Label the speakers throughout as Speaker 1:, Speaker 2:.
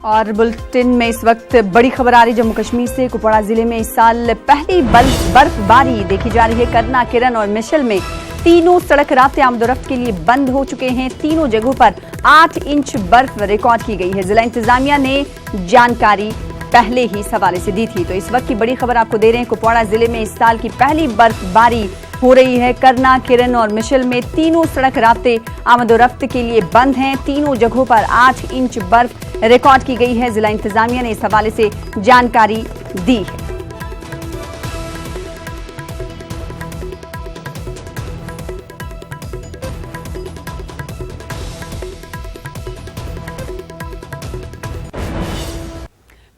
Speaker 1: और बुलेटिन में इस वक्त बड़ी खबर आ रही जम्मू कश्मीर से। कुपवाड़ा जिले में इस साल पहली बर्फबारी देखी जा रही है। करना, किरण और मिशल में तीनों सड़क रास्ते आमदोरफ्त के लिए बंद हो चुके हैं। तीनों जगहों पर 8 इंच बर्फ रिकॉर्ड की गई है। जिला इंतजामिया ने जानकारी पहले ही इस हवाले से दी थी। तो इस वक्त की बड़ी खबर आपको दे रहे हैं। कुपवाड़ा जिले में इस साल की पहली बर्फबारी हो रही है। करना, किरण और मिशल में तीनों सड़क रास्ते आमदोरफ्त के लिए बंद हैं। तीनों जगहों पर 8 इंच बर्फ रिकॉर्ड की गई है। जिला इंतजामिया ने इस हवाले से जानकारी दी है।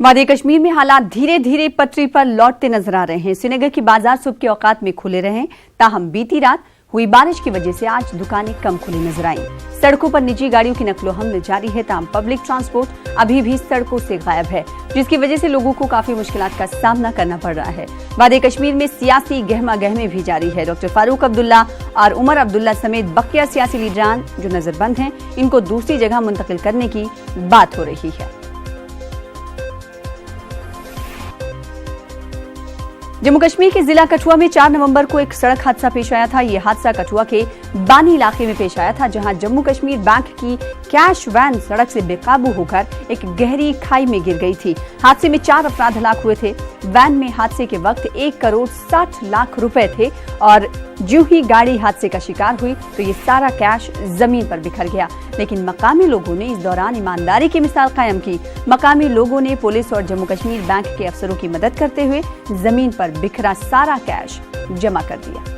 Speaker 1: वादी कश्मीर में हालात धीरे धीरे पटरी पर लौटते नजर आ रहे हैं। श्रीनगर की बाजार सुबह के औकात में खुले रहे, ताहम बीती रात हुई बारिश की वजह से आज दुकानें कम खुली नजर आईं। सड़कों पर निजी गाड़ियों की नकलो हमल जारी है, ताहम पब्लिक ट्रांसपोर्ट अभी भी सड़कों से गायब है, जिसकी वजह से लोगों को काफी मुश्किलात का सामना करना पड़ रहा है। वादी कश्मीर में सियासी गहमा गहमी भी जारी है। डॉक्टर फारूक अब्दुल्ला और उमर अब्दुल्ला समेत बकिया सियासी लीडरान जो नजरबंद हैं, इनको दूसरी जगह मुंतकिल करने की बात हो रही है। जम्मू कश्मीर के जिला कठुआ में 4 नवंबर को एक सड़क हादसा पेश आया था। यह हादसा कठुआ के बानी इलाके में पेश आया था, जहां जम्मू कश्मीर बैंक की कैश वैन सड़क से बेकाबू होकर एक गहरी खाई में गिर गई थी। हादसे में 4 अफराद हलाक हुए थे। वैन में हादसे के वक्त 1 करोड़ 60 लाख रुपए थे और जो ही गाड़ी हादसे का शिकार हुई तो ये सारा कैश जमीन पर बिखर गया। लेकिन मकामी लोगों ने इस दौरान ईमानदारी की मिसाल कायम की। मकामी लोगों ने पुलिस और जम्मू कश्मीर बैंक के अफसरों की मदद करते हुए जमीन पर बिखरा सारा कैश जमा कर दिया।